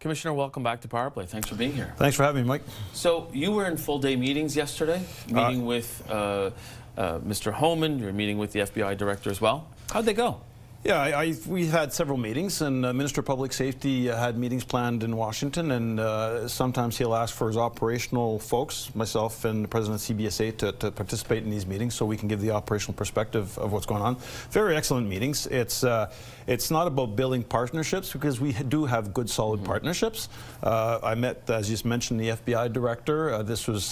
Commissioner, welcome back to Power Play. Thanks for being here. Thanks for having me, Mike. So you were in full-day meetings yesterday, meeting with Mr. Homan. You were meeting with the FBI director as well. How'd they go? Yeah, we had several meetings, and Minister of Public Safety had meetings planned in Washington, and sometimes he'll ask for his operational folks, myself and the President of CBSA, to participate in these meetings so we can give the operational perspective of what's going on. Very excellent meetings. It's not about building partnerships, because we do have good, solid partnerships. I met, as you just mentioned, the FBI director.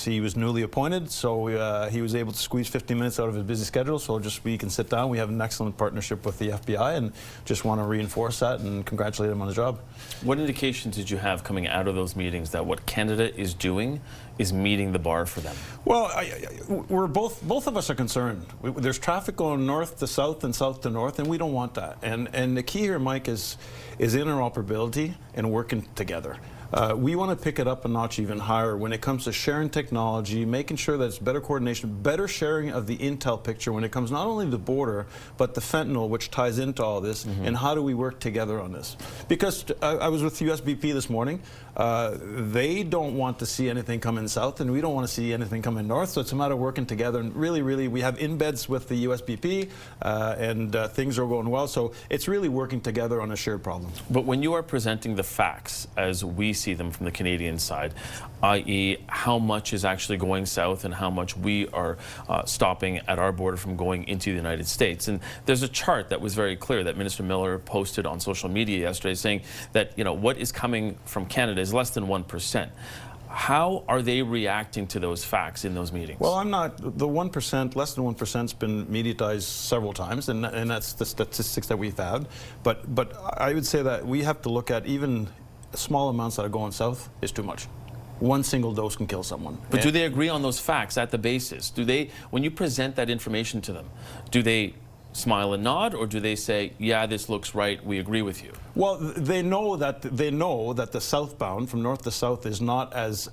He was newly appointed, so he was able to squeeze 50 minutes out of his busy schedule, so just we can sit down. We have an excellent partnership with the FBI, and just want to reinforce that and congratulate him on the job. What indications did you have coming out of those meetings that what Canada is doing is meeting the bar for them? Well, we're both of us are concerned. There's traffic going north to south and south to north, and we don't want that. And the key here, Mike, is interoperability and working together. We want to pick it up a notch even higher when it comes to sharing technology, making sure that it's better coordination, better sharing of the intel picture when it comes not only to the border, but the fentanyl, which ties into all this, and how do we work together on this? Because I was with U.S. BP this morning. They don't want to see anything coming south, and we don't want to see anything coming north, so it's a matter of working together. And really, we have embeds with the U.S. BP, and things are going well, so it's really working together on a shared problem. But when you are presenting the facts as we see them from the Canadian side, i.e. how much is actually going south and how much we are stopping at our border from going into the United States. And there's a chart that was very clear that Minister Miller posted on social media yesterday saying that, you know, what is coming from Canada is less than 1%. How are they reacting to those facts in those meetings? Well, the 1%, less than 1% has been mediatized several times, and that's the statistics that we've had. But I would say that we have to look at even small amounts that are going south is too much. One single dose can kill someone. But do they agree on those facts at the basis? Do they, when you present that information to them, do they smile and nod, or do they say, yeah, this looks right, we agree with you? Well, they know that the southbound from north to south is not as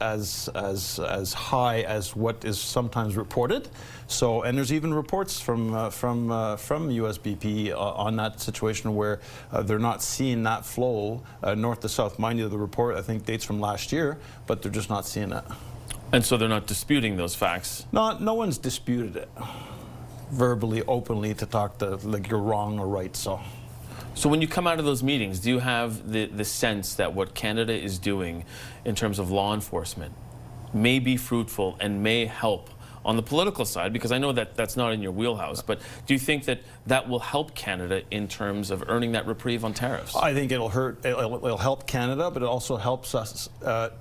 high as what is sometimes reported. So, and there's even reports from US BP on that situation where they're not seeing that flow north to south. Mind you, the report I think dates from last year, but they're just not seeing that. And so they're not disputing those facts? No one's disputed it verbally, openly, to talk to like you're wrong or right. So when you come out of those meetings, do you have the sense that what Canada is doing in terms of law enforcement may be fruitful and may help on the political side? Because I know that that's not in your wheelhouse, but do you think that that will help Canada in terms of earning that reprieve on tariffs? I think it'll help Canada, but it also helps us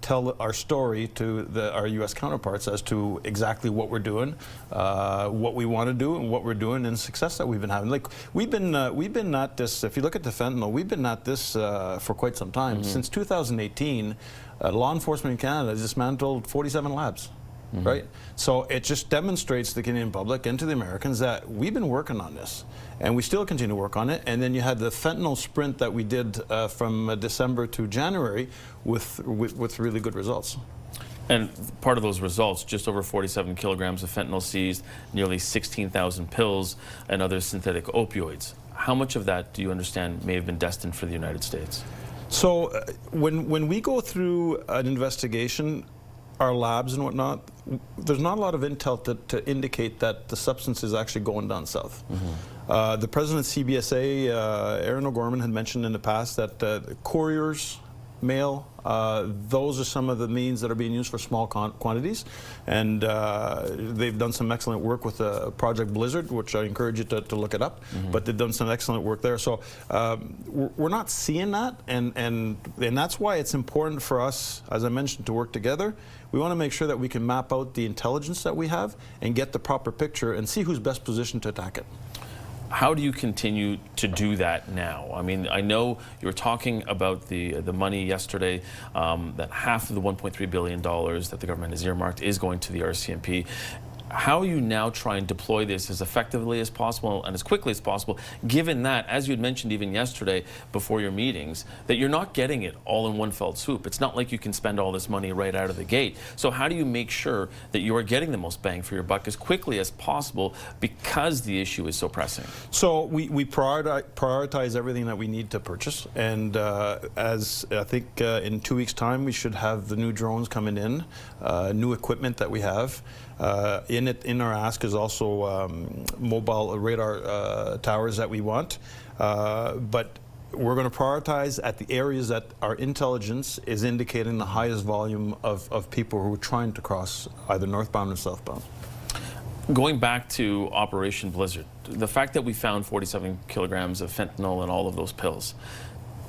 tell our story to our U.S. counterparts as to exactly what we're doing, what we want to do, and what we're doing, and success that we've been having. Like we've been at this. If you look at the fentanyl, we've been at this for quite some time. Since 2018, law enforcement in Canada has dismantled 47 labs. Right? So it just demonstrates to the Canadian public and to the Americans that we've been working on this, and we still continue to work on it. And then you had the fentanyl sprint that we did from December to January with really good results. And part of those results, just over 47 kilograms of fentanyl seized, nearly 16,000 pills and other synthetic opioids. How much of that do you understand may have been destined for the United States? So when we go through an investigation, our labs and whatnot, there's not a lot of intel to indicate that the substance is actually going down south. The president of CBSA, Aaron O'Gorman, had mentioned in the past that couriers, mail, those are some of the means that are being used for small quantities, and they've done some excellent work with Project Blizzard, which I encourage you to look it up. But they've done some excellent work there. So we're not seeing that, and that's why it's important for us, as I mentioned, to work together. We want to make sure that we can map out the intelligence that we have and get the proper picture and see who's best positioned to attack it. How do you continue to do that now? I mean, I know you were talking about the money yesterday, that half of the $1.3 billion that the government has earmarked is going to the RCMP. How you now try and deploy this as effectively as possible and as quickly as possible, given that, as you had mentioned even yesterday before your meetings, that you're not getting it all in one fell swoop. It's not like you can spend all this money right out of the gate. So how do you make sure that you are getting the most bang for your buck as quickly as possible, because the issue is so pressing? So we prioritize everything that we need to purchase, and as I think in 2 weeks' time we should have the new drones coming in, new equipment that we have. In our ask is also mobile radar towers that we want, but we're going to prioritize at the areas that our intelligence is indicating the highest volume of people who are trying to cross either northbound or southbound. Going back to Operation Blizzard, the fact that we found 47 kilograms of fentanyl in all of those pills,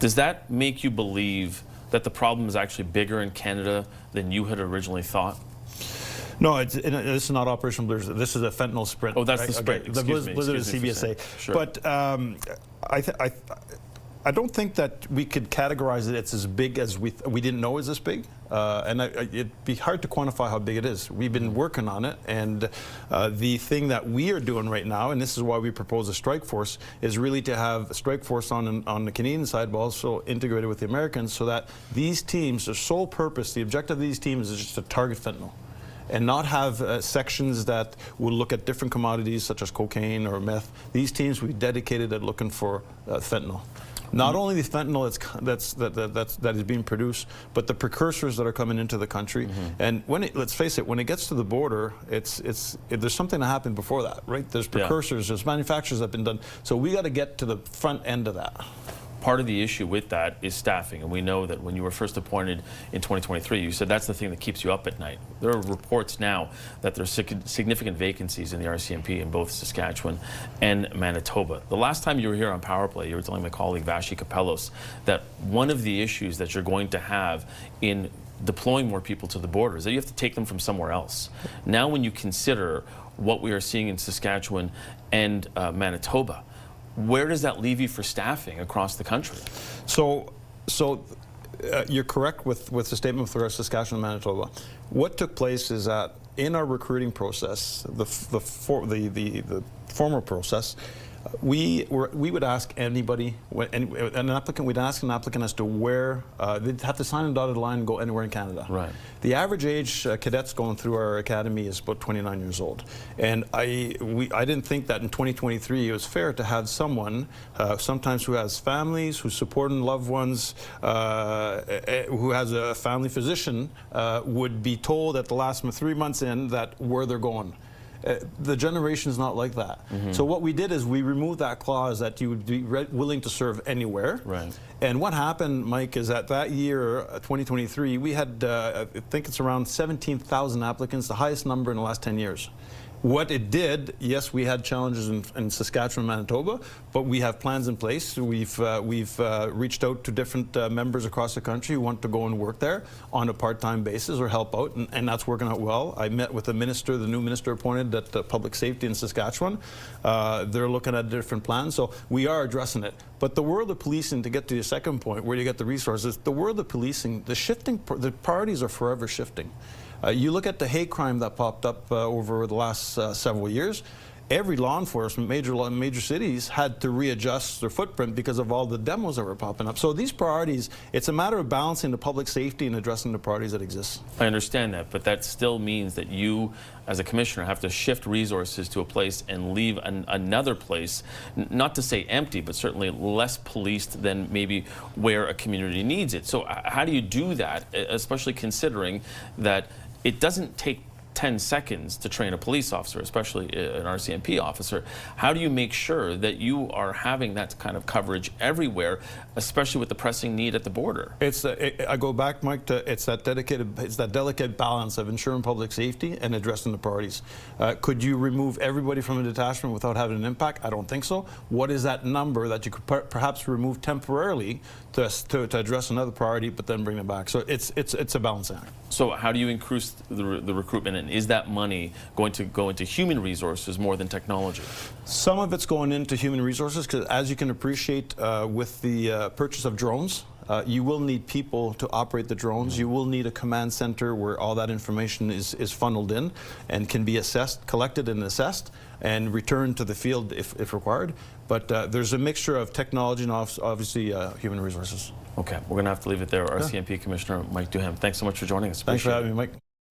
does that make you believe that the problem is actually bigger in Canada than you had originally thought? No, this is not Operation Blizzard. This is a fentanyl sprint. Oh, that's the sprint. Okay. The Blizzard is CBSA. Sure. But I don't think that we could categorize it. It's as big as we didn't know it was this big, and it'd be hard to quantify how big it is. We've been working on it, and the thing that we are doing right now, and this is why we propose a strike force, is really to have a strike force on the Canadian side, but also integrated with the Americans, so that these teams, their sole purpose, the objective of these teams is just to target fentanyl, and not have sections that will look at different commodities such as cocaine or meth. These teams will be dedicated at looking for fentanyl. Not only the fentanyl that is being produced, but the precursors that are coming into the country. And let's face it, when it gets to the border, there's something that happened before that, right? There's precursors, there's manufacturers that have been done. So we got to get to the front end of that. Part of the issue with that is staffing, and we know that when you were first appointed in 2023, you said that's the thing that keeps you up at night. There are reports now that there's significant vacancies in the RCMP in both Saskatchewan and Manitoba. The last time you were here on Power Play, you were telling my colleague Vashi Kapelos that one of the issues that you're going to have in deploying more people to the border is that you have to take them from somewhere else. Now when you consider what we are seeing in Saskatchewan and Manitoba, where does that leave you for staffing across the country? So you're correct with the statement with regards to Saskatchewan and Manitoba. What took place is that in our recruiting process, the former process, we would ask anybody, we'd ask an applicant as to where, they'd have to sign a dotted line and go anywhere in Canada. Right. The average age cadets going through our academy is about 29 years old. And I didn't think that in 2023 it was fair to have someone, sometimes who has families, who's supporting loved ones, who has a family physician, would be told at the last 3 months in that where they're going. The generation is not like that. So what we did is we removed that clause that you would be willing to serve anywhere. Right. And what happened, Mike, is that year, 2023, we had, I think it's around 17,000 applicants, the highest number in the last 10 years. What it did, yes, we had challenges in Saskatchewan and Manitoba, but we have plans in place. We've reached out to different members across the country who want to go and work there on a part-time basis or help out, and that's working out well. I met with the minister, the new minister appointed at Public Safety in Saskatchewan. They're looking at different plans, so we are addressing it. But the world of policing, to get to your second point, where you get the resources, the world of policing, the priorities are forever shifting. You look at the hate crime that popped up over the last several years. Every law enforcement, major cities, had to readjust their footprint because of all the demos that were popping up. So these priorities, it's a matter of balancing the public safety and addressing the priorities that exist. I understand that, but that still means that you, as a commissioner, have to shift resources to a place and leave another place, not to say empty, but certainly less policed than maybe where a community needs it. So how do you do that, especially considering that it doesn't take 10 seconds to train a police officer, especially an RCMP officer? How do you make sure that you are having that kind of coverage everywhere, especially with the pressing need at the border? I go back, Mike, to it's that delicate balance of ensuring public safety and addressing the priorities. Could you remove everybody from a detachment without having an impact? I don't think so. What is that number that you could perhaps remove temporarily to address another priority, but then bring them back? So it's a balancing act. So how do you increase the recruitment, and is that money going to go into human resources more than technology? Some of it's going into human resources, because as you can appreciate with the purchase of drones, you will need people to operate the drones. You will need a command center where all that information is funneled in and can be assessed, collected and assessed, and returned to the field if required. But there's a mixture of technology and obviously human resources. Okay, we're going to have to leave it there. RCMP Commissioner Mike Duheme, thanks so much for joining us. Thanks for having me, Mike.